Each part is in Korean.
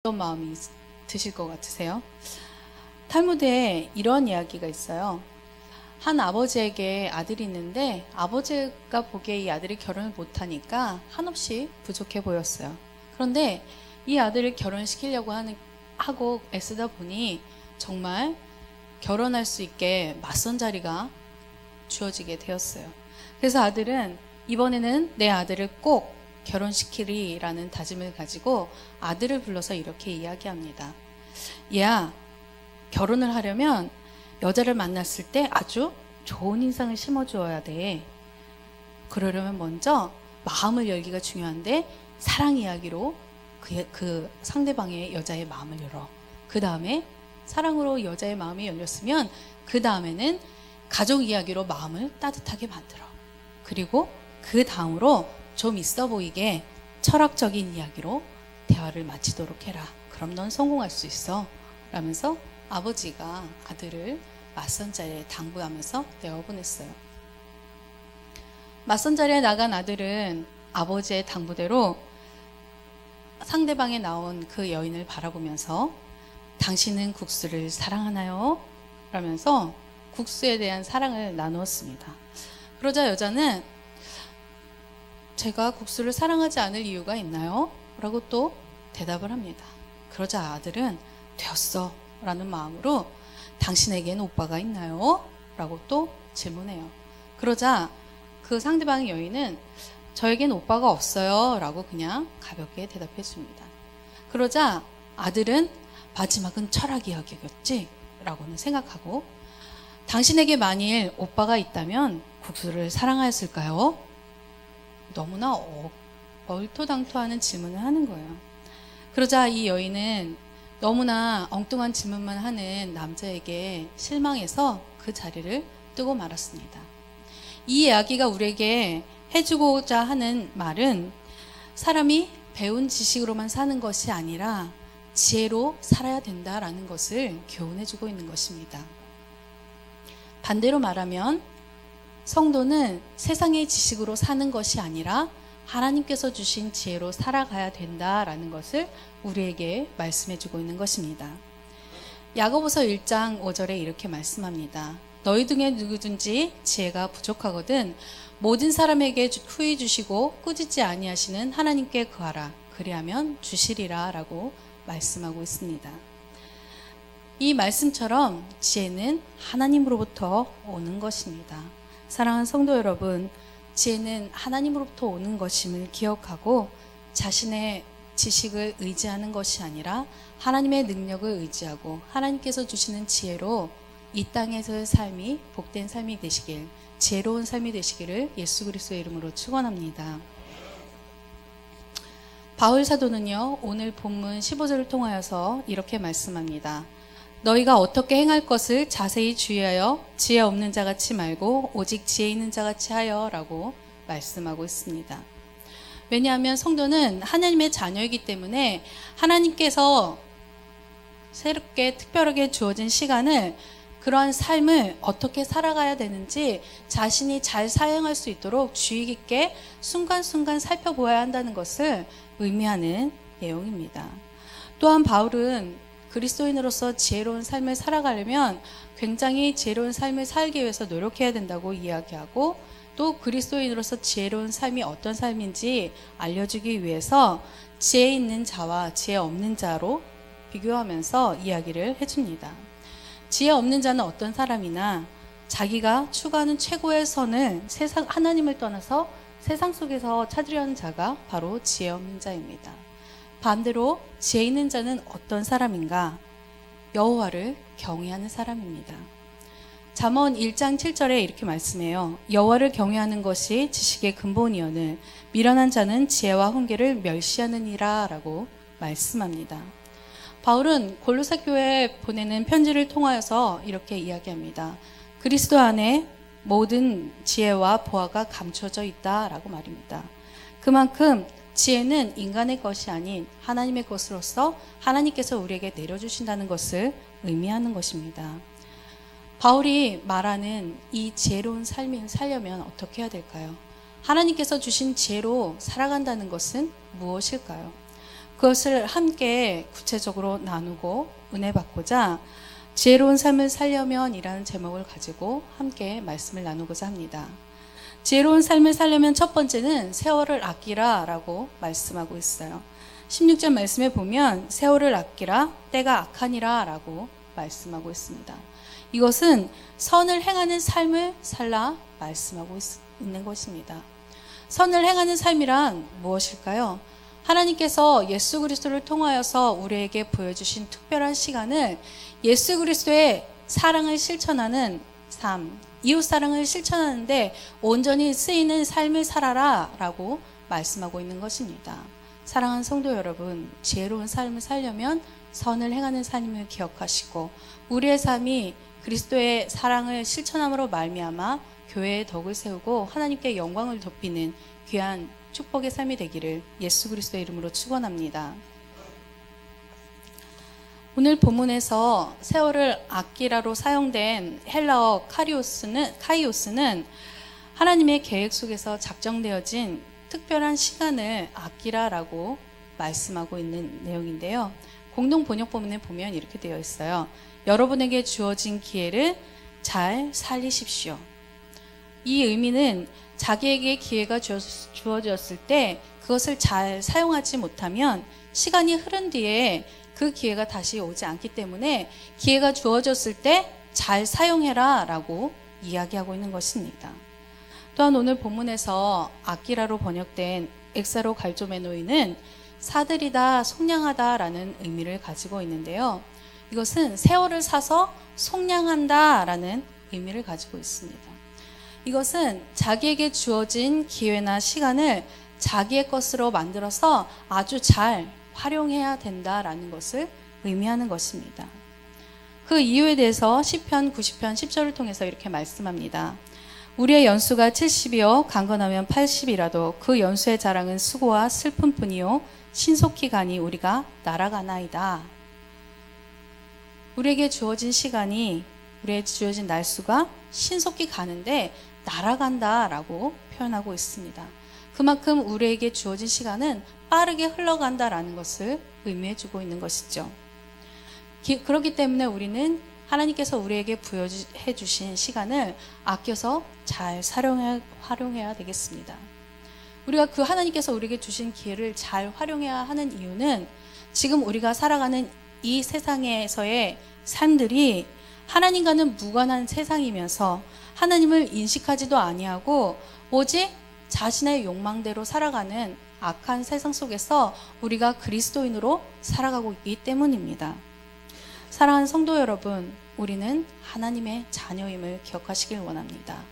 어떤 마음이 드실 것 같으세요? 탈무드에 이런 이야기가 있어요. 한 아버지에게 아들이 있는데 아버지가 보기에 이 아들이 결혼을 못하니까 한없이 부족해 보였어요. 그런데 이 아들을 결혼시키려고 하고 애쓰다 보니 정말 결혼할 수 있게 맞선 자리가 주어지게 되었어요. 그래서 아들은 이번에는 내 아들을 꼭 결혼시키리라는 다짐을 가지고 아들을 불러서 이렇게 이야기합니다. 얘야, 결혼을 하려면 여자를 만났을 때 아주 좋은 인상을 심어주어야 돼. 그러려면 먼저 마음을 열기가 중요한데 사랑 이야기로 그 상대방의 여자의 마음을 열어. 그 다음에 사랑으로 여자의 마음이 열렸으면 그 다음에는 가족 이야기로 마음을 따뜻하게 만들어. 그리고 그 다음으로 좀 있어 보이게 철학적인 이야기로 대화를 마치도록 해라. 그럼 넌 성공할 수 있어. 라면서 아버지가 아들을 맞선 자리에 당부하면서 내어보냈어요. 맞선 자리에 나간 아들은 아버지의 당부대로 상대방에 나온 그 여인을 바라보면서 당신은 국수를 사랑하나요? 라면서 국수에 대한 사랑을 나누었습니다. 그러자 여자는 제가 국수를 사랑하지 않을 이유가 있나요? 라고 또 대답을 합니다. 그러자 아들은 되었어 라는 마음으로 당신에겐 오빠가 있나요? 라고 또 질문해요. 그러자 그 상대방의 여인은 저에겐 오빠가 없어요 라고 그냥 가볍게 대답해 줍니다. 그러자 아들은 마지막은 철학 이야기겠지? 라고는 생각하고 당신에게 만일 오빠가 있다면 국수를 사랑하였을까요? 너무나 얼토당토하는 질문을 하는 거예요. 그러자 이 여인은 너무나 엉뚱한 질문만 하는 남자에게 실망해서 그 자리를 뜨고 말았습니다. 이 이야기가 우리에게 해주고자 하는 말은 사람이 배운 지식으로만 사는 것이 아니라 지혜로 살아야 된다라는 것을 교훈해주고 있는 것입니다. 반대로 말하면 성도는 세상의 지식으로 사는 것이 아니라 하나님께서 주신 지혜로 살아가야 된다라는 것을 우리에게 말씀해주고 있는 것입니다. 야고보서 1장 5절에 이렇게 말씀합니다. 너희 중에 누구든지 지혜가 부족하거든 모든 사람에게 후히 주시고 꾸짖지 아니하시는 하나님께 구하라. 그리하면 주시리라 라고 말씀하고 있습니다. 이 말씀처럼 지혜는 하나님으로부터 오는 것입니다. 사랑하는 성도 여러분, 지혜는 하나님으로부터 오는 것임을 기억하고 자신의 지식을 의지하는 것이 아니라 하나님의 능력을 의지하고 하나님께서 주시는 지혜로 이 땅에서의 삶이 복된 삶이 되시길, 지혜로운 삶이 되시기를 예수 그리스도의 이름으로 축원합니다. 바울 사도는요, 오늘 본문 15절을 통하여서 이렇게 말씀합니다. 너희가 어떻게 행할 것을 자세히 주의하여 지혜 없는 자같이 말고 오직 지혜 있는 자같이 하여 라고 말씀하고 있습니다. 왜냐하면 성도는 하나님의 자녀이기 때문에 하나님께서 새롭게 특별하게 주어진 시간을 그러한 삶을 어떻게 살아가야 되는지 자신이 잘 사용할 수 있도록 주의 깊게 순간순간 살펴보아야 한다는 것을 의미하는 내용입니다. 또한 바울은 그리스도인으로서 지혜로운 삶을 살아가려면 굉장히 지혜로운 삶을 살기 위해서 노력해야 된다고 이야기하고 또 그리스도인으로서 지혜로운 삶이 어떤 삶인지 알려주기 위해서 지혜 있는 자와 지혜 없는 자로 비교하면서 이야기를 해줍니다. 지혜 없는 자는 어떤 사람이나 자기가 추구하는 최고의 선을 하나님을 떠나서 세상 속에서 찾으려는 자가 바로 지혜 없는 자입니다. 반대로 지혜 있는 자는 어떤 사람인가? 여호와를 경외하는 사람입니다. 잠언 1장 7절에 이렇게 말씀해요. 여호와를 경외하는 것이 지식의 근본이오늘 미련한 자는 지혜와 훈계를 멸시하느니라 라고 말씀합니다. 바울은 골로새 교회에 보내는 편지를 통하여서 이렇게 이야기합니다. 그리스도 안에 모든 지혜와 보화가 감춰져 있다라고 말입니다. 그만큼 지혜는 인간의 것이 아닌 하나님의 것으로서 하나님께서 우리에게 내려주신다는 것을 의미하는 것입니다. 바울이 말하는 이 지혜로운 삶을 살려면 어떻게 해야 될까요? 하나님께서 주신 지혜로 살아간다는 것은 무엇일까요? 그것을 함께 구체적으로 나누고 은혜 받고자 지혜로운 삶을 살려면 이라는 제목을 가지고 함께 말씀을 나누고자 합니다. 지혜로운 삶을 살려면 첫 번째는 세월을 아끼라 라고 말씀하고 있어요. 16절 말씀에 보면 세월을 아끼라 때가 악하니라 라고 말씀하고 있습니다. 이것은 선을 행하는 삶을 살라 말씀하고 있는 것입니다. 선을 행하는 삶이란 무엇일까요? 하나님께서 예수 그리스도를 통하여서 우리에게 보여주신 특별한 시간을 예수 그리스도의 사랑을 실천하는 삶, 이웃 사랑을 실천하는데 온전히 쓰이는 삶을 살아라 라고 말씀하고 있는 것입니다. 사랑하는 성도 여러분, 지혜로운 삶을 살려면 선을 행하는 삶을 기억하시고 우리의 삶이 그리스도의 사랑을 실천함으로 말미암아 교회의 덕을 세우고 하나님께 영광을 덮이는 귀한 축복의 삶이 되기를 예수 그리스도의 이름으로 축원합니다. 오늘 본문에서 세월을 아끼라로 사용된 헬라어 카이오스는 하나님의 계획 속에서 작정되어진 특별한 시간을 아끼라라고 말씀하고 있는 내용인데요. 공동 번역본문에 보면 이렇게 되어 있어요. 여러분에게 주어진 기회를 잘 살리십시오. 이 의미는 자기에게 기회가 주어졌을 때 그것을 잘 사용하지 못하면 시간이 흐른 뒤에 그 기회가 다시 오지 않기 때문에 기회가 주어졌을 때 잘 사용해라 라고 이야기하고 있는 것입니다. 또한 오늘 본문에서 아끼라로 번역된 엑사로 갈조메노이는 사들이다, 속량하다 라는 의미를 가지고 있는데요. 이것은 세월을 사서 속량한다 라는 의미를 가지고 있습니다. 이것은 자기에게 주어진 기회나 시간을 자기의 것으로 만들어서 아주 잘 활용해야 된다라는 것을 의미하는 것입니다. 그 이유에 대해서 시편 90편 10절을 통해서 이렇게 말씀합니다. 우리의 연수가 70이요 강건하면 80이라도 그 연수의 자랑은 수고와 슬픔뿐이요 신속히 가니 우리가 날아가나이다. 우리에게 주어진 시간이 우리에게 주어진 날수가 신속히 가는데 날아간다라고 표현하고 있습니다. 그만큼 우리에게 주어진 시간은 빠르게 흘러간다라는 것을 의미해주고 있는 것이죠. 그렇기 때문에 우리는 하나님께서 우리에게 부여해 주신 시간을 아껴서 잘 활용해야 되겠습니다. 우리가 그 하나님께서 우리에게 주신 기회를 잘 활용해야 하는 이유는 지금 우리가 살아가는 이 세상에서의 삶들이 하나님과는 무관한 세상이면서 하나님을 인식하지도 아니하고 오직 자신의 욕망대로 살아가는 악한 세상 속에서 우리가 그리스도인으로 살아가고 있기 때문입니다. 사랑하는 성도 여러분, 우리는 하나님의 자녀임을 기억하시길 원합니다.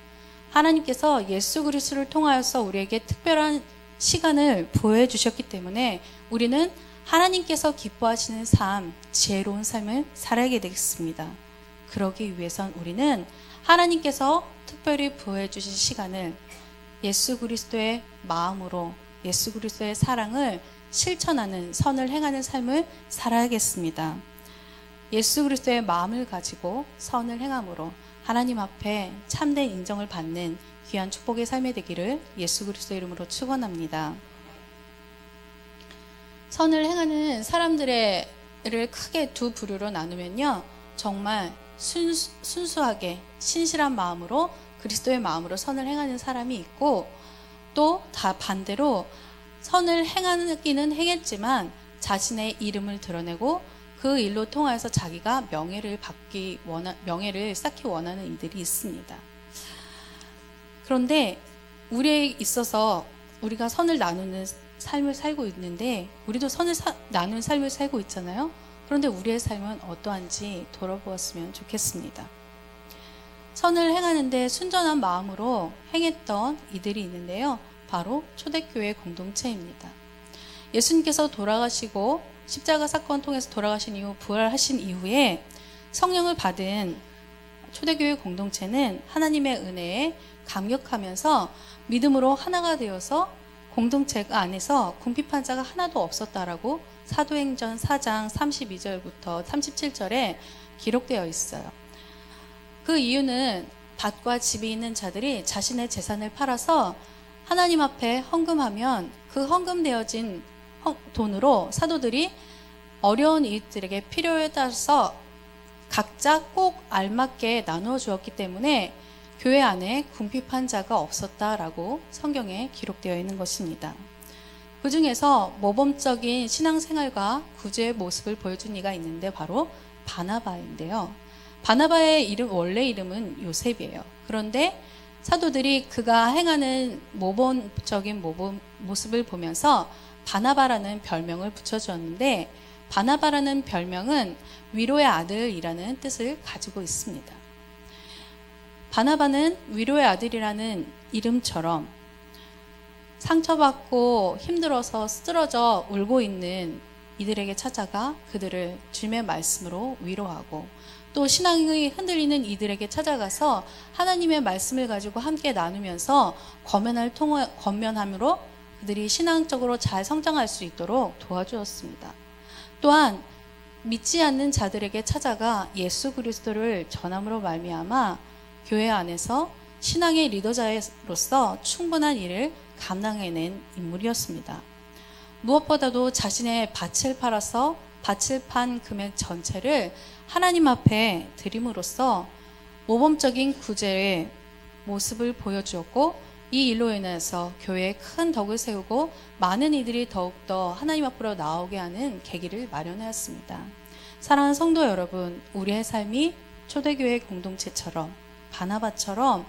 하나님께서 예수 그리스도를 통하여서 우리에게 특별한 시간을 보여해 주셨기 때문에 우리는 하나님께서 기뻐하시는 삶, 지혜로운 삶을 살아야 되겠습니다. 그러기 위해선 우리는 하나님께서 특별히 보여해 주신 시간을 예수 그리스도의 마음으로 예수 그리스도의 사랑을 실천하는 선을 행하는 삶을 살아야겠습니다. 예수 그리스도의 마음을 가지고 선을 행함으로 하나님 앞에 참된 인정을 받는 귀한 축복의 삶이 되기를 예수 그리스도의 이름으로 축원합니다. 선을 행하는 사람들을 크게 두 부류로 나누면요. 정말 순수하게 신실한 마음으로 그리스도의 마음으로 선을 행하는 사람이 있고 또 다 반대로 선을 행하기는 행했지만 자신의 이름을 드러내고 그 일로 통하여서 자기가 명예를 쌓기 원하는 이들이 있습니다. 그런데 우리에 있어서 우리가 선을 나누는 삶을 살고 있는데 우리도 선을 나누는 삶을 살고 있잖아요. 그런데 우리의 삶은 어떠한지 돌아보았으면 좋겠습니다. 선을 행하는데 순전한 마음으로 행했던 이들이 있는데요. 바로 초대교회 공동체입니다. 예수님께서 돌아가시고 십자가 사건 통해서 돌아가신 이후 부활하신 이후에 성령을 받은 초대교회 공동체는 하나님의 은혜에 감격하면서 믿음으로 하나가 되어서 공동체가 안에서 궁핍한 자가 하나도 없었다라고 사도행전 4장 32절부터 37절에 기록되어 있어요. 그 이유는 밭과 집이 있는 자들이 자신의 재산을 팔아서 하나님 앞에 헌금하면 그 헌금되어진 돈으로 사도들이 어려운 이들에게 필요에 따라서 각자 꼭 알맞게 나누어 주었기 때문에 교회 안에 궁핍한 자가 없었다라고 성경에 기록되어 있는 것입니다. 그 중에서 모범적인 신앙생활과 구제의 모습을 보여준 이가 있는데 바로 바나바인데요. 바나바의 원래 이름은 요셉이에요. 그런데 사도들이 그가 행하는 모범적인 모습을 보면서 바나바라는 별명을 붙여주었는데, 바나바라는 별명은 위로의 아들이라는 뜻을 가지고 있습니다. 바나바는 위로의 아들이라는 이름처럼 상처받고 힘들어서 쓰러져 울고 있는 이들에게 찾아가 그들을 주님의 말씀으로 위로하고, 또 신앙이 흔들리는 이들에게 찾아가서 하나님의 말씀을 가지고 함께 나누면서 권면함으로 그들이 신앙적으로 잘 성장할 수 있도록 도와주었습니다. 또한 믿지 않는 자들에게 찾아가 예수 그리스도를 전함으로 말미암아 교회 안에서 신앙의 리더자로서 충분한 일을 감당해낸 인물이었습니다. 무엇보다도 자신의 밭을 팔아서 밭을 판 금액 전체를 하나님 앞에 드림으로써 모범적인 구제의 모습을 보여주었고, 이 일로 인해서 교회에 큰 덕을 세우고 많은 이들이 더욱더 하나님 앞으로 나오게 하는 계기를 마련하였습니다. 사랑하는 성도 여러분, 우리의 삶이 초대교회 공동체처럼 바나바처럼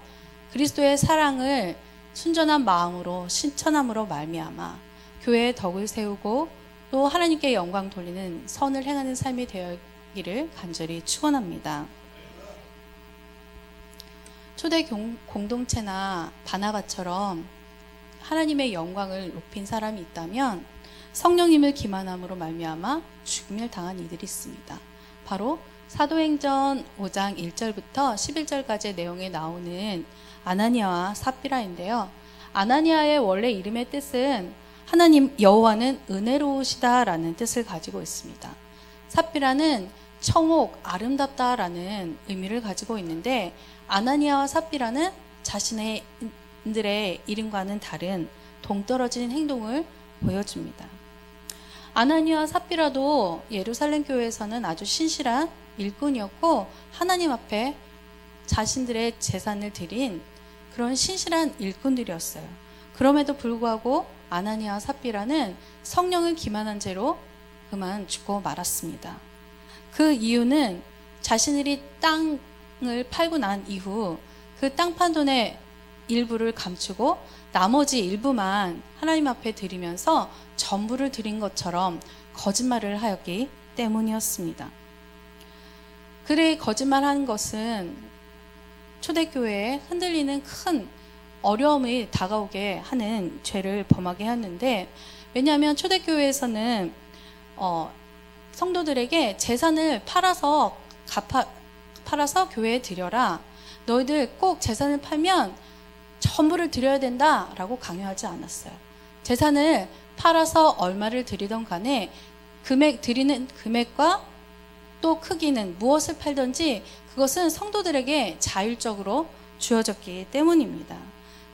그리스도의 사랑을 순전한 마음으로 실천함으로 말미암아 교회의 덕을 세우고 또 하나님께 영광 돌리는 선을 행하는 삶이 되기를 간절히 축원합니다. 초대 공동체나 바나바처럼 하나님의 영광을 높인 사람이 있다면 성령님을 기만함으로 말미암아 죽임을 당한 이들이 있습니다. 바로 사도행전 5장 1절부터 11절까지의 내용에 나오는 아나니아와 삽비라인데요. 아나니아의 원래 이름의 뜻은 하나님 여호와는 은혜로우시다라는 뜻을 가지고 있습니다. 삽비라는 청옥, 아름답다라는 의미를 가지고 있는데, 아나니아와 삽비라는 자신들의 이름과는 다른 동떨어진 행동을 보여줍니다. 아나니아와 삽비라도 예루살렘 교회에서는 아주 신실한 일꾼이었고 하나님 앞에 자신들의 재산을 드린 그런 신실한 일꾼들이었어요. 그럼에도 불구하고 아나니아와 삽비라는 성령을 기만한 채로 그만 죽고 말았습니다. 그 이유는 자신들이 땅을 팔고 난 이후 그 땅 판 돈의 일부를 감추고 나머지 일부만 하나님 앞에 드리면서 전부를 드린 것처럼 거짓말을 하였기 때문이었습니다. 그래 거짓말하는 것은 초대교회에 흔들리는 큰 어려움이 다가오게 하는 죄를 범하게 하는데, 왜냐하면 초대교회에서는 성도들에게 재산을 팔아서 교회에 드려라, 너희들 꼭 재산을 팔면 전부를 드려야 된다라고 강요하지 않았어요. 재산을 팔아서 얼마를 드리던 간에 드리는 금액과 또 크기는 무엇을 팔든지 그것은 성도들에게 자율적으로 주어졌기 때문입니다.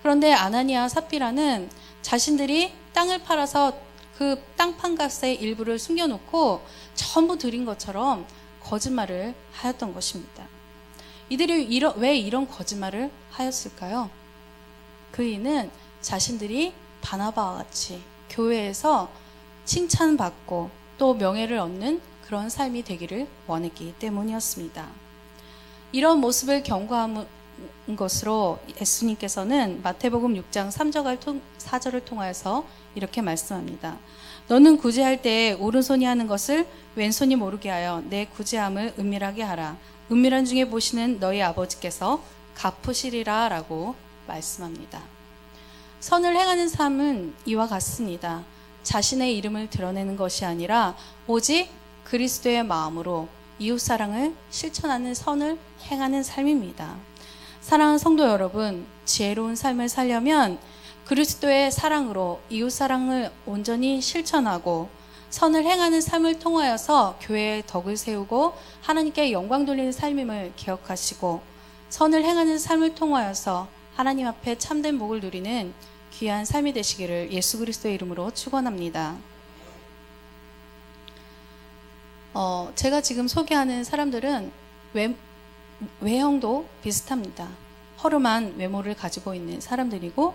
그런데 아나니아 삽비라는 자신들이 땅을 팔아서 그 땅 판 값의 일부를 숨겨놓고 전부 드린 것처럼 거짓말을 하였던 것입니다. 이들이 왜 이런 거짓말을 하였을까요? 그 이유는 자신들이 바나바와 같이 교회에서 칭찬받고 또 명예를 얻는 그런 삶이 되기를 원했기 때문이었습니다. 이런 모습을 경고한 것으로 예수님께서는 마태복음 6장 4절을 통하여서 이렇게 말씀합니다. 너는 구제할 때 오른손이 하는 것을 왼손이 모르게 하여 내 구제함을 은밀하게 하라. 은밀한 중에 보시는 너희 아버지께서 갚으시리라 라고 말씀합니다. 선을 행하는 삶은 이와 같습니다. 자신의 이름을 드러내는 것이 아니라 오직 그리스도의 마음으로 이웃사랑을 실천하는 선을 행하는 삶입니다. 사랑하는 성도 여러분, 지혜로운 삶을 살려면 그리스도의 사랑으로 이웃사랑을 온전히 실천하고 선을 행하는 삶을 통하여서 교회의 덕을 세우고 하나님께 영광 돌리는 삶임을 기억하시고, 선을 행하는 삶을 통하여서 하나님 앞에 참된 복을 누리는 귀한 삶이 되시기를 예수 그리스도의 이름으로 축원합니다. 제가 지금 소개하는 사람들은 외형도 비슷합니다. 허름한 외모를 가지고 있는 사람들이고,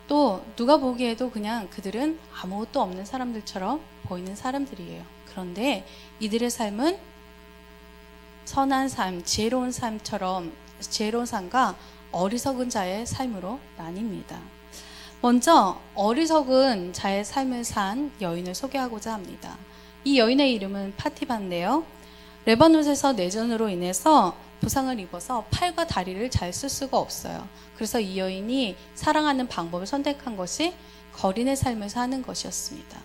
또 누가 보기에도 그냥 그들은 아무것도 없는 사람들처럼 보이는 사람들이에요. 그런데 이들의 삶은 선한 삶, 지혜로운 삶과 어리석은 자의 삶으로 나뉩니다. 먼저 어리석은 자의 삶을 산 여인을 소개하고자 합니다. 이 여인의 이름은 파티바인데요. 레바논에서 내전으로 인해서 부상을 입어서 팔과 다리를 잘 쓸 수가 없어요. 그래서 이 여인이 사랑하는 방법을 선택한 것이 거린의 삶을 사는 것이었습니다.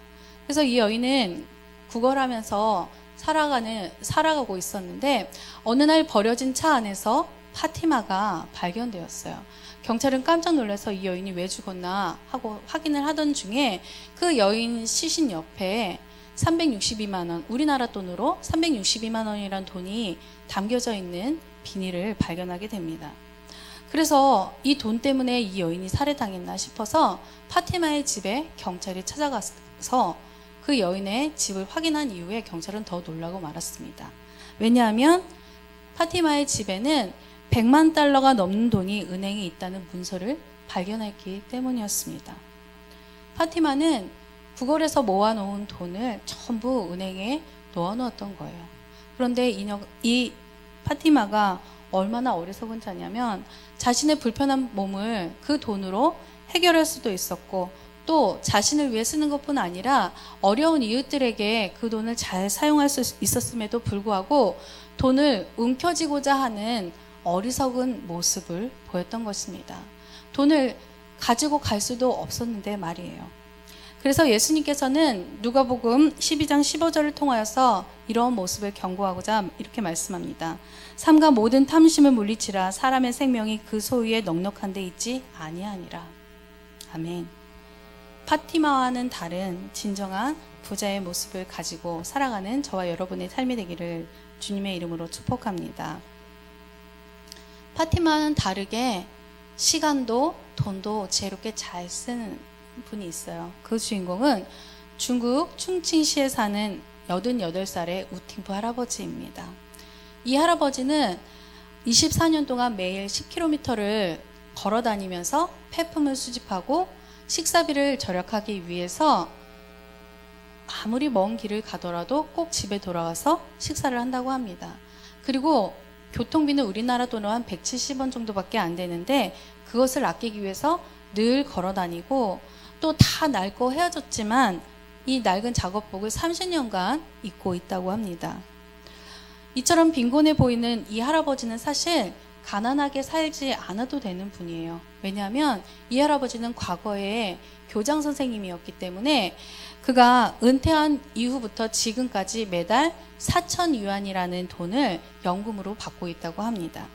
그래서 이 여인은 구걸하면서 살아가고 있었는데, 어느 날 버려진 차 안에서 파티마가 발견되었어요. 경찰은 깜짝 놀라서 이 여인이 왜 죽었나 하고 확인을 하던 중에 그 여인 시신 옆에 362만 원, 우리나라 돈으로 362만 원이란 돈이 담겨져 있는 비닐을 발견하게 됩니다. 그래서 이 돈 때문에 이 여인이 살해당했나 싶어서 파티마의 집에 경찰이 찾아가서 그 여인의 집을 확인한 이후에 경찰은 더 놀라고 말았습니다. 왜냐하면 파티마의 집에는 100만 달러가 넘는 돈이 은행에 있다는 문서를 발견했기 때문이었습니다. 파티마는 구걸에서 모아놓은 돈을 전부 은행에 넣어놓았던 거예요. 그런데 이 파티마가 얼마나 어리석은 자냐면, 자신의 불편한 몸을 그 돈으로 해결할 수도 있었고, 또 자신을 위해 쓰는 것뿐 아니라 어려운 이웃들에게 그 돈을 잘 사용할 수 있었음에도 불구하고 돈을 움켜쥐고자 하는 어리석은 모습을 보였던 것입니다. 돈을 가지고 갈 수도 없었는데 말이에요. 그래서 예수님께서는 누가복음 12장 15절을 통하여서 이런 모습을 경고하고자 이렇게 말씀합니다. 삼가 모든 탐심을 물리치라. 사람의 생명이 그 소유에 넉넉한 데 있지 아니하니라. 아멘. 파티마와는 다른 진정한 부자의 모습을 가지고 살아가는 저와 여러분의 삶이 되기를 주님의 이름으로 축복합니다. 파티마와는 다르게 시간도 돈도 지혜롭게 잘 쓰는 분이 있어요. 그 주인공은 중국 충칭시에 사는 88살의 우팅부 할아버지입니다. 이 할아버지는 24년 동안 매일 10km를 걸어 다니면서 폐품을 수집하고 식사비를 절약하기 위해서 아무리 먼 길을 가더라도 꼭 집에 돌아가서 식사를 한다고 합니다. 그리고 교통비는 우리나라 돈으로 한 170원 정도밖에 안 되는데, 그것을 아끼기 위해서 늘 걸어 다니고, 또 다 낡고 헤어졌지만 이 낡은 작업복을 30년간 입고 있다고 합니다. 이처럼 빈곤해 보이는 이 할아버지는 사실 가난하게 살지 않아도 되는 분이에요. 왜냐하면 이 할아버지는 과거에 교장 선생님이었기 때문에 그가 은퇴한 이후부터 지금까지 매달 4,000유안이라는 돈을 연금으로 받고 있다고 합니다.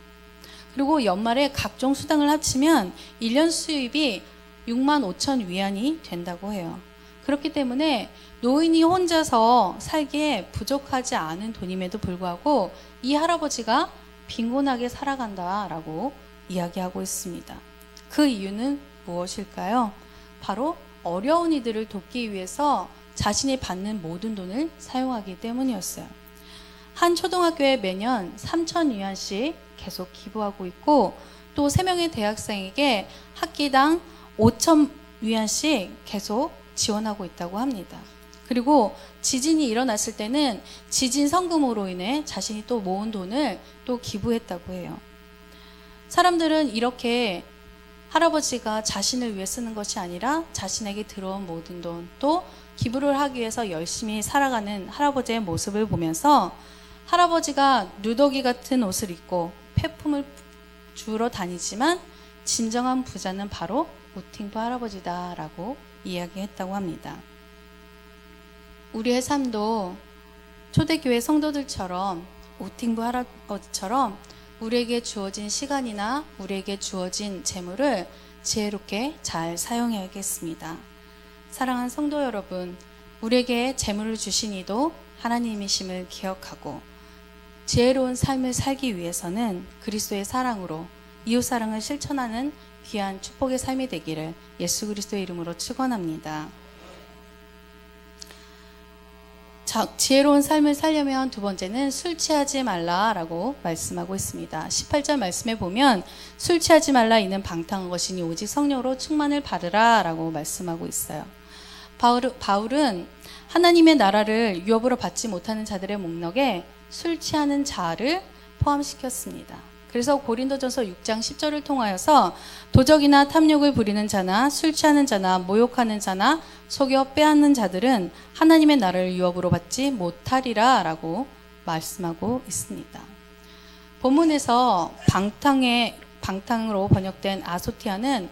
그리고 연말에 각종 수당을 합치면 1년 수입이 65,000위안이 된다고 해요. 그렇기 때문에 노인이 혼자서 살기에 부족하지 않은 돈임에도 불구하고 이 할아버지가 빈곤하게 살아간다라고 이야기하고 있습니다. 그 이유는 무엇일까요? 바로 어려운 이들을 돕기 위해서 자신이 받는 모든 돈을 사용하기 때문이었어요. 한 초등학교에 매년 3,000위안씩 계속 기부하고 있고, 또 3명의 대학생에게 학기당 5,000위안씩 계속 지원하고 있다고 합니다. 그리고 지진이 일어났을 때는 지진 성금으로 인해 자신이 또 모은 돈을 또 기부했다고 해요. 사람들은 이렇게 할아버지가 자신을 위해 쓰는 것이 아니라 자신에게 들어온 모든 돈, 또 기부를 하기 위해서 열심히 살아가는 할아버지의 모습을 보면서 할아버지가 누더기 같은 옷을 입고 폐품을 주우러 다니지만 진정한 부자는 바로 우팅부 할아버지다라고 이야기했다고 합니다. 우리의 삶도 초대교회 성도들처럼 우팅부 할아버지처럼 우리에게 주어진 시간이나 우리에게 주어진 재물을 지혜롭게 잘 사용해야겠습니다. 사랑하는 성도 여러분, 우리에게 재물을 주신 이도 하나님이심을 기억하고 지혜로운 삶을 살기 위해서는 그리스도의 사랑으로 이웃사랑을 실천하는 귀한 축복의 삶이 되기를 예수 그리스도의 이름으로 축원합니다. 지혜로운 삶을 살려면 두 번째는 술 취하지 말라라고 말씀하고 있습니다. 18절 말씀에 보면 술 취하지 말라 이는 방탕한 것이니 오직 성령으로 충만을 받으라라고 말씀하고 있어요. 바울은 하나님의 나라를 유업으로 받지 못하는 자들의 목록에 술 취하는 자를 포함시켰습니다. 그래서 고린도전서 6장 10절을 통하여서 도적이나 탐욕을 부리는 자나 술 취하는 자나 모욕하는 자나 속여 빼앗는 자들은 하나님의 나라를 유업으로 받지 못하리라 라고 말씀하고 있습니다. 본문에서 방탕으로 번역된 아소티아는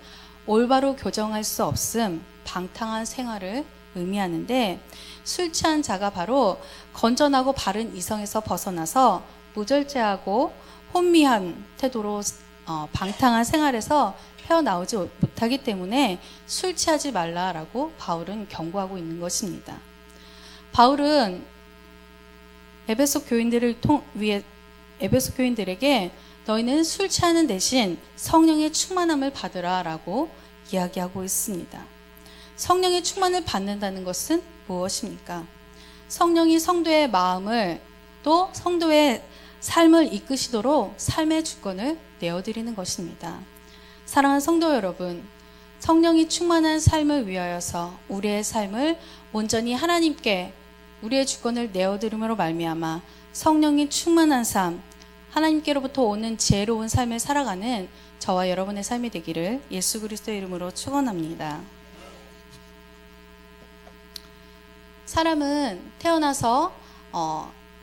올바로 교정할 수 없음, 방탕한 생활을 의미하는데 술 취한 자가 바로 건전하고 바른 이성에서 벗어나서 무절제하고 혼미한 태도로 방탕한 생활에서 헤어나오지 못하기 때문에 술 취하지 말라라고 바울은 경고하고 있는 것입니다. 바울은 에베소 교인들에게 너희는 술 취하는 대신 성령의 충만함을 받으라라고 이야기하고 있습니다. 성령의 충만을 받는다는 것은 무엇입니까? 성령이 성도의 마음을 또 성도의 삶을 이끄시도록 삶의 주권을 내어드리는 것입니다. 사랑하는 성도 여러분, 성령이 충만한 삶을 위하여서 우리의 삶을 온전히 하나님께 우리의 주권을 내어드림으로 말미암아 성령이 충만한 삶, 하나님께로부터 오는 지혜로운 삶을 살아가는 저와 여러분의 삶이 되기를 예수 그리스도의 이름으로 축원합니다. 사람은 태어나서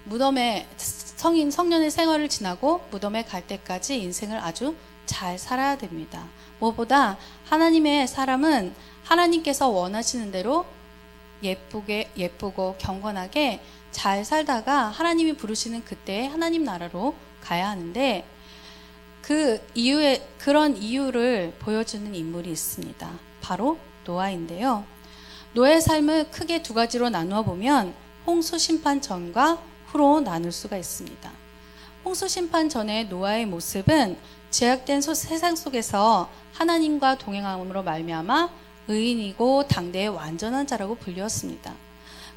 무덤에 성년의 생활을 지나고 무덤에 갈 때까지 인생을 아주 잘 살아야 됩니다. 무엇보다 하나님의 사람은 하나님께서 원하시는 대로 예쁘고 경건하게 잘 살다가 하나님이 부르시는 그때 하나님 나라로 가야 하는데 그런 이유를 보여주는 인물이 있습니다. 바로 노아인데요. 노아의 삶을 크게 두 가지로 나누어 보면 홍수 심판 전과 후로 나눌 수가 있습니다. 홍수 심판 전의 노아의 모습은 제약된 세상 속에서 하나님과 동행함으로 말미암아 의인이고 당대의 완전한 자라고 불렸습니다.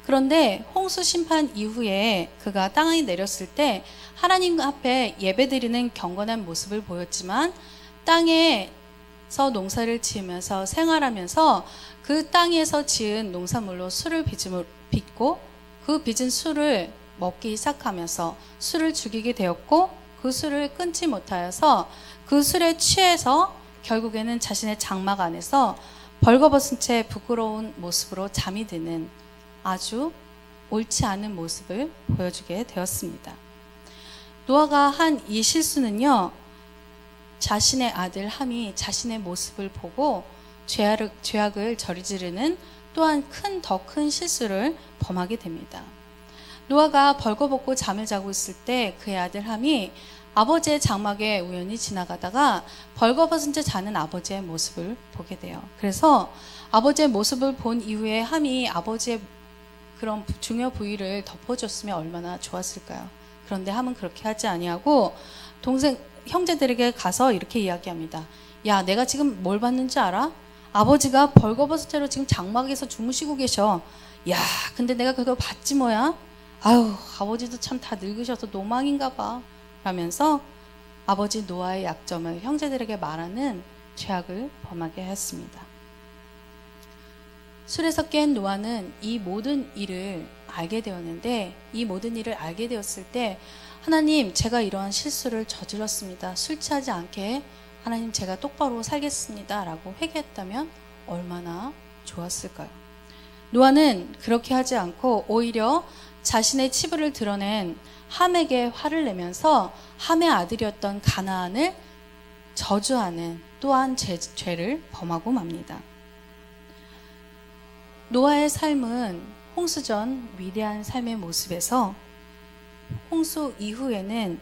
그런데 홍수 심판 이후에 그가 땅에 내렸을 때 하나님 앞에 예배드리는 경건한 모습을 보였지만 땅에서 농사를 지으면서 생활하면서 그 땅에서 지은 농산물로 술을 빚고 그 빚은 술을 먹기 시작하면서 술을 죽이게 되었고 그 술을 끊지 못하여서 그 술에 취해서 결국에는 자신의 장막 안에서 벌거벗은 채 부끄러운 모습으로 잠이 드는 아주 옳지 않은 모습을 보여주게 되었습니다. 노아가 한 이 실수는요, 자신의 아들 함이 자신의 모습을 보고 죄악을 저지르는 또한 더 큰 실수를 범하게 됩니다. 노아가 벌거벗고 잠을 자고 있을 때 그의 아들 함이 아버지의 장막에 우연히 지나가다가 벌거벗은 채 자는 아버지의 모습을 보게 돼요. 그래서 아버지의 모습을 본 이후에 함이 아버지의 그런 중요 부위를 덮어줬으면 얼마나 좋았을까요? 그런데 함은 그렇게 하지 아니하고 형제들에게 가서 이렇게 이야기합니다. 야, 내가 지금 뭘 봤는지 알아? 아버지가 벌거벗은 채로 지금 장막에서 주무시고 계셔. 야, 근데 내가 그거 봤지 뭐야? 아유, 아버지도 참 다 늙으셔서 노망인가 봐. 라면서 아버지 노아의 약점을 형제들에게 말하는 죄악을 범하게 하였습니다. 술에서 깬 노아는 이 모든 일을 알게 되었는데 이 모든 일을 알게 되었을 때 하나님, 제가 이러한 실수를 저질렀습니다. 술 취하지 않게 하나님, 제가 똑바로 살겠습니다. 라고 회개했다면 얼마나 좋았을까요? 노아는 그렇게 하지 않고 오히려 자신의 치부를 드러낸 함에게 화를 내면서 함의 아들이었던 가나안을 저주하는 또한 죄를 범하고 맙니다. 노아의 삶은 홍수 전 위대한 삶의 모습에서 홍수 이후에는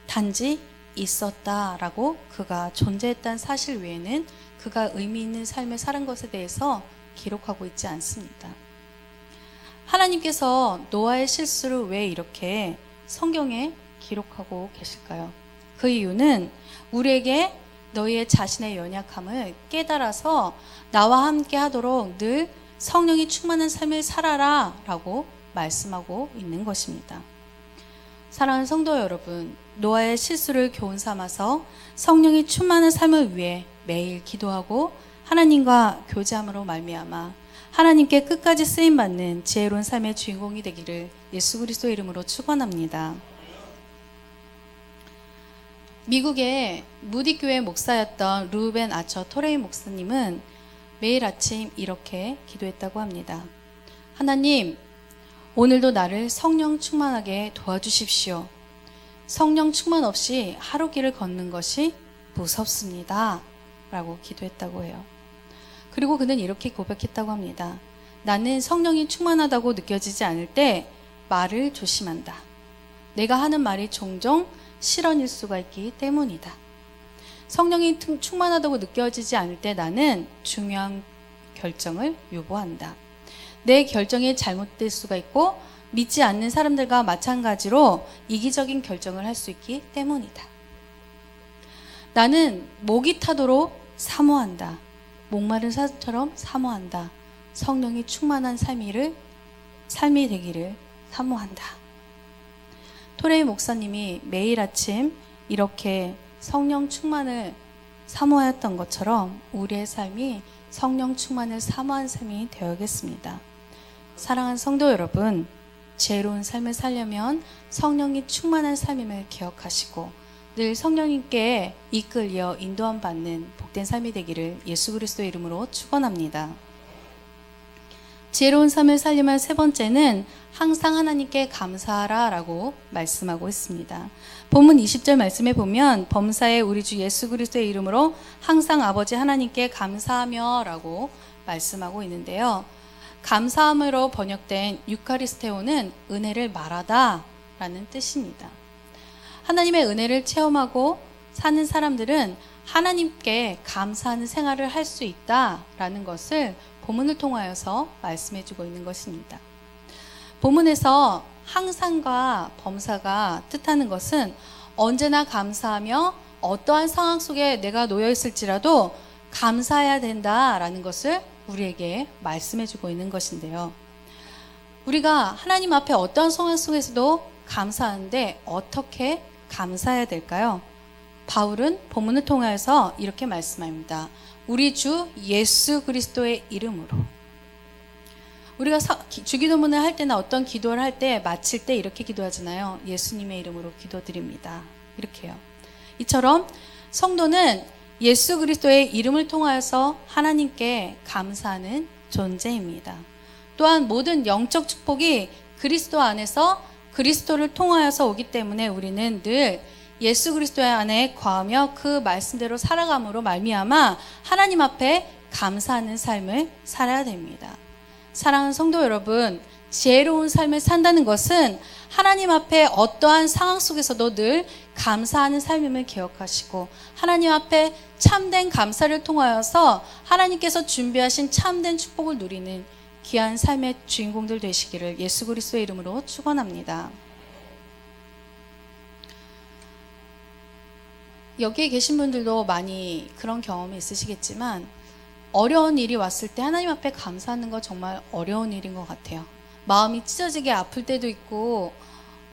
단지 있었다라고 그가 존재했다는 사실 외에는 그가 의미 있는 삶을 살은 것에 대해서 기록하고 있지 않습니다. 하나님께서 노아의 실수를 왜 이렇게 성경에 기록하고 계실까요? 그 이유는 우리에게 너희의 자신의 연약함을 깨달아서 나와 함께 하도록 늘 성령이 충만한 삶을 살아라 라고 말씀하고 있는 것입니다. 사랑하는 성도 여러분, 노아의 실수를 교훈 삼아서 성령이 충만한 삶을 위해 매일 기도하고 하나님과 교제함으로 말미암아 하나님께 끝까지 쓰임받는 지혜로운 삶의 주인공이 되기를 예수 그리스도의 이름으로 축원합니다. 미국의 무디교회 목사였던 루벤 아처 토레이 목사님은 매일 아침 이렇게 기도했다고 합니다. 하나님, 오늘도 나를 성령 충만하게 도와주십시오. 성령 충만 없이 하루 길을 걷는 것이 무섭습니다. 라고 기도했다고 해요. 그리고 그는 이렇게 고백했다고 합니다. 나는 성령이 충만하다고 느껴지지 않을 때 말을 조심한다. 내가 하는 말이 종종 실언일 수가 있기 때문이다. 성령이 충만하다고 느껴지지 않을 때 나는 중요한 결정을 유보한다. 내 결정이 잘못될 수가 있고 믿지 않는 사람들과 마찬가지로 이기적인 결정을 할 수 있기 때문이다. 나는 목이 타도록 사모한다. 목마른 사슴처럼 사모한다. 성령이 충만한 삶이 되기를 사모한다. 토레이 목사님이 매일 아침 이렇게 성령 충만을 사모하였던 것처럼 우리의 삶이 성령 충만을 사모한 삶이 되어야겠습니다. 사랑하는 성도 여러분, 지혜로운 삶을 살려면 성령이 충만한 삶임을 기억하시고 늘 성령님께 이끌려 인도함 받는 복된 삶이 되기를 예수 그리스도의 이름으로 축원합니다. 지혜로운 삶을 살려면 세 번째는 항상 하나님께 감사하라 라고 말씀하고 있습니다. 본문 20절 말씀에 보면 범사에 우리 주 예수 그리스도의 이름으로 항상 아버지 하나님께 감사하며 라고 말씀하고 있는데요. 감사함으로 번역된 유카리스테오는 은혜를 말하다 라는 뜻입니다. 하나님의 은혜를 체험하고 사는 사람들은 하나님께 감사하는 생활을 할 수 있다라는 것을 본문을 통하여서 말씀해주고 있는 것입니다. 본문에서 항상과 범사가 뜻하는 것은 언제나 감사하며 어떠한 상황 속에 내가 놓여 있을지라도 감사해야 된다라는 것을 우리에게 말씀해주고 있는 것인데요. 우리가 하나님 앞에 어떠한 상황 속에서도 감사하는데 어떻게 감사해야 될까요? 바울은 본문을 통하여서 이렇게 말씀합니다. 우리 주 예수 그리스도의 이름으로. 우리가 주기도문을 할 때나 어떤 기도를 할 때 마칠 때 이렇게 기도하잖아요. 예수님의 이름으로 기도드립니다. 이렇게요. 이처럼 성도는 예수 그리스도의 이름을 통하여서 하나님께 감사하는 존재입니다. 또한 모든 영적 축복이 그리스도 안에서 그리스도를 통하여서 오기 때문에 우리는 늘 예수 그리스도 안에 거하며 그 말씀대로 살아감으로 말미암아 하나님 앞에 감사하는 삶을 살아야 됩니다. 사랑하는 성도 여러분, 지혜로운 삶을 산다는 것은 하나님 앞에 어떠한 상황 속에서도 늘 감사하는 삶임을 기억하시고 하나님 앞에 참된 감사를 통하여서 하나님께서 준비하신 참된 축복을 누리는 귀한 삶의 주인공들 되시기를 예수 그리스도의 이름으로 축원합니다. 여기에 계신 분들도 많이 그런 경험이 있으시겠지만 어려운 일이 왔을 때 하나님 앞에 감사하는 거 정말 어려운 일인 것 같아요. 마음이 찢어지게 아플 때도 있고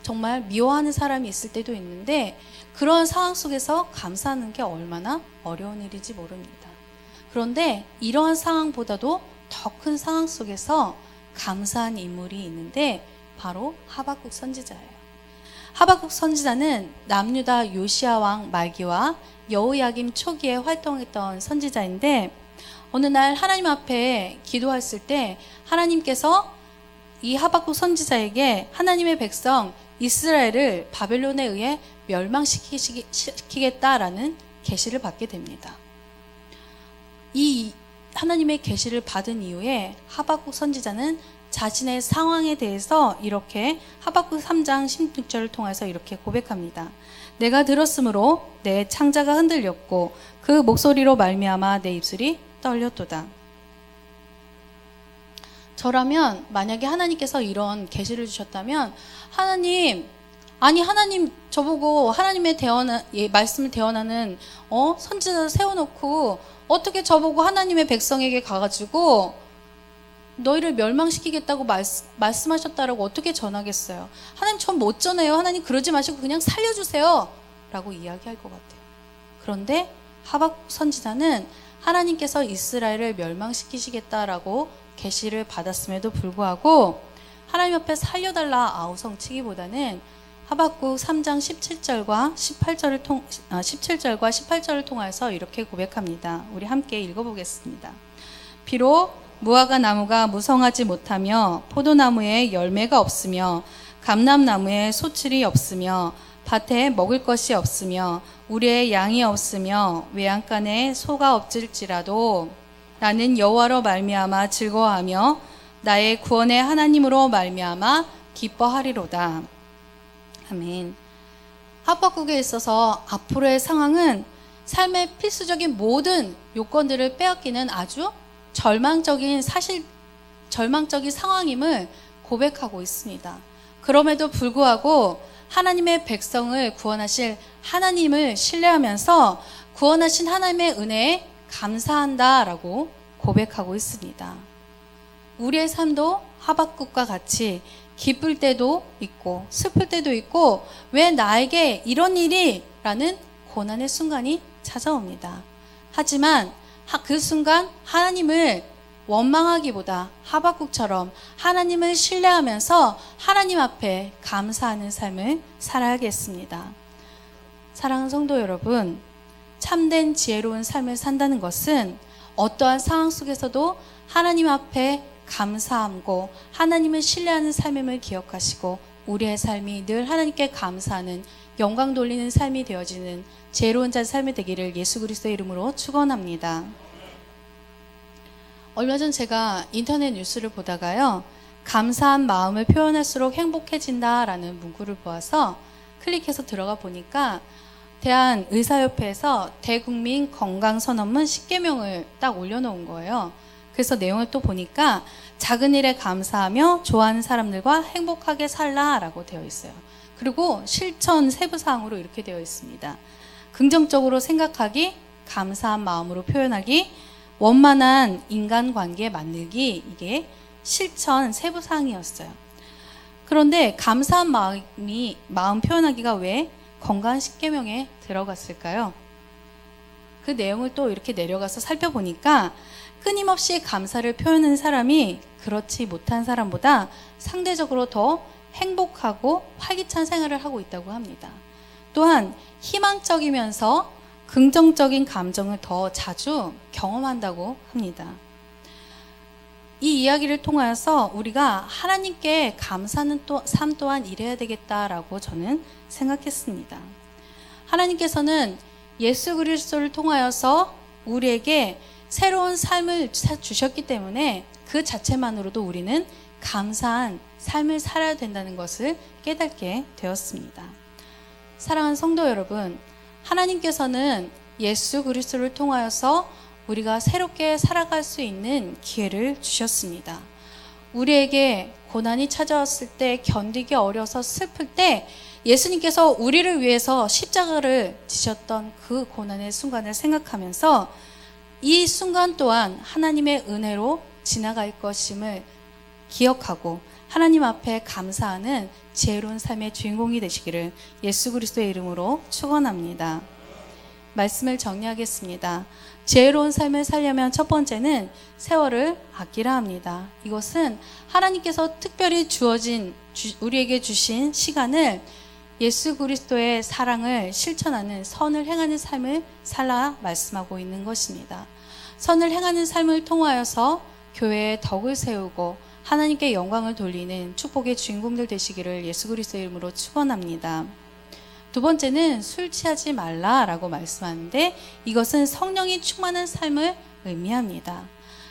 정말 미워하는 사람이 있을 때도 있는데 그런 상황 속에서 감사하는 게 얼마나 어려운 일인지 모릅니다. 그런데 이러한 상황보다도 더 큰 상황 속에서 감사한 인물이 있는데 바로 하박국 선지자예요. 하박국 선지자는 남유다 요시야 왕 말기와 여호야김 초기에 활동했던 선지자인데 어느 날 하나님 앞에 기도했을 때 하나님께서 이 하박국 선지자에게 하나님의 백성 이스라엘을 바벨론에 의해 멸망시키겠다라는 계시를 받게 됩니다. 이 하나님의 계시를 받은 이후에 하박국 선지자는 자신의 상황에 대해서 이렇게 하박국 3장 16절을 통해서 이렇게 고백합니다. 내가 들었으므로 내 창자가 흔들렸고 그 목소리로 말미암아 내 입술이 떨렸도다. 저라면 만약에 하나님께서 이런 계시를 주셨다면 하나님 저보고 하나님의 말씀을 대언하는 선지자를 세워놓고 어떻게 저보고 하나님의 백성에게 가가지고 너희를 멸망시키겠다고 말씀하셨다라고 어떻게 전하겠어요? 하나님 전 못 전해요. 하나님 그러지 마시고 그냥 살려주세요 라고 이야기할 것 같아요. 그런데 하박국 선지자는 하나님께서 이스라엘을 멸망시키시겠다라고 계시를 받았음에도 불구하고 하나님 앞에 살려달라 아우성치기보다는 하박국 3장 17절과 18절을 통해서 이렇게 고백합니다. 우리 함께 읽어보겠습니다. 비록 무화과 나무가 무성하지 못하며 포도나무에 열매가 없으며 감람나무에 소출이 없으며 밭에 먹을 것이 없으며 우리의 양이 없으며 외양간에 소가 없을지라도 나는 여호와로 말미암아 즐거워하며 나의 구원의 하나님으로 말미암아 기뻐하리로다. 아멘. 하박국에 있어서 앞으로의 상황은 삶의 필수적인 모든 요건들을 빼앗기는 아주 절망적인 상황임을 고백하고 있습니다. 그럼에도 불구하고 하나님의 백성을 구원하실 하나님을 신뢰하면서 구원하신 하나님의 은혜에 감사한다라고 고백하고 있습니다. 우리의 삶도 하박국과 같이 기쁠 때도 있고 슬플 때도 있고 왜 나에게 이런 일이? 라는 고난의 순간이 찾아옵니다. 하지만 그 순간 하나님을 원망하기보다 하박국처럼 하나님을 신뢰하면서 하나님 앞에 감사하는 삶을 살아야겠습니다. 사랑하는 성도 여러분, 참된 지혜로운 삶을 산다는 것은 어떠한 상황 속에서도 하나님 앞에 감사함고 하나님을 신뢰하는 삶임을 기억하시고 우리의 삶이 늘 하나님께 감사하는 영광 돌리는 삶이 되어지는 지혜로운 자 삶이 되기를 예수 그리스도의 이름으로 축원합니다. 얼마 전 제가 인터넷 뉴스를 보다가요, 감사한 마음을 표현할수록 행복해진다라는 문구를 보아서 클릭해서 들어가 보니까 대한의사협회에서 대국민 건강선언문 10개명을 딱 올려놓은 거예요. 그래서 내용을 또 보니까 작은 일에 감사하며 좋아하는 사람들과 행복하게 살라라고 되어 있어요. 그리고 실천 세부사항으로 이렇게 되어 있습니다. 긍정적으로 생각하기, 감사한 마음으로 표현하기, 원만한 인간관계 만들기, 이게 실천 세부사항이었어요. 그런데 감사한 마음 표현하기가 왜 건강 10개명에 들어갔을까요? 그 내용을 또 이렇게 내려가서 살펴보니까 끊임없이 감사를 표현하는 사람이 그렇지 못한 사람보다 상대적으로 더 행복하고 활기찬 생활을 하고 있다고 합니다. 또한 희망적이면서 긍정적인 감정을 더 자주 경험한다고 합니다. 이 이야기를 통하여서 우리가 하나님께 감사하는 삶 또한 일해야 되겠다라고 저는 생각했습니다. 하나님께서는 예수 그리스도를 통하여서 우리에게 새로운 삶을 주셨기 때문에 그 자체만으로도 우리는 감사한 삶을 살아야 된다는 것을 깨닫게 되었습니다. 사랑하는 성도 여러분, 하나님께서는 예수 그리스도를 통하여서 우리가 새롭게 살아갈 수 있는 기회를 주셨습니다. 우리에게 고난이 찾아왔을 때, 견디기 어려서 슬플 때 예수님께서 우리를 위해서 십자가를 지셨던 그 고난의 순간을 생각하면서 이 순간 또한 하나님의 은혜로 지나갈 것임을 기억하고 하나님 앞에 감사하는 지혜로운 삶의 주인공이 되시기를 예수 그리스도의 이름으로 축원합니다. 말씀을 정리하겠습니다. 지혜로운 삶을 살려면 첫 번째는 세월을 아끼라 합니다. 이것은 하나님께서 특별히 우리에게 주신 시간을 예수 그리스도의 사랑을 실천하는 선을 행하는 삶을 살라 말씀하고 있는 것입니다. 선을 행하는 삶을 통하여서 교회의 덕을 세우고 하나님께 영광을 돌리는 축복의 주인공들 되시기를 예수 그리스도의 이름으로 축원합니다. 두 번째는 술 취하지 말라라고 말씀하는데 이것은 성령이 충만한 삶을 의미합니다.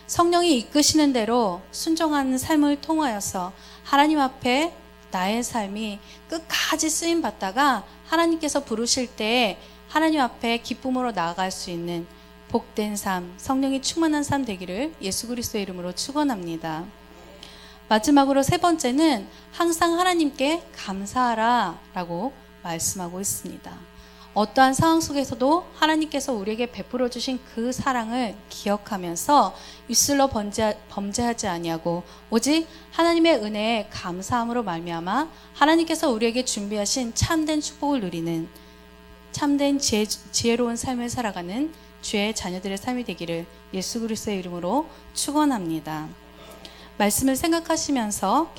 성령이 이끄시는 대로 순종하는 삶을 통하여서 하나님 앞에 나의 삶이 끝까지 쓰임 받다가 하나님께서 부르실 때 하나님 앞에 기쁨으로 나아갈 수 있는 복된 삶, 성령이 충만한 삶 되기를 예수 그리스도의 이름으로 축원합니다. 마지막으로 세 번째는 항상 하나님께 감사하라 라고 말씀하고 있습니다. 어떠한 상황 속에서도 하나님께서 우리에게 베풀어 주신 그 사랑을 기억하면서 입술로 범죄하지 아니하고 오직 하나님의 은혜에 감사함으로 말미암아 하나님께서 우리에게 준비하신 참된 축복을 누리는 참된 지혜로운 삶을 살아가는 주의 자녀들의 삶이 되기를 예수 그리스도의 이름으로 축원합니다. 말씀을 생각하시면서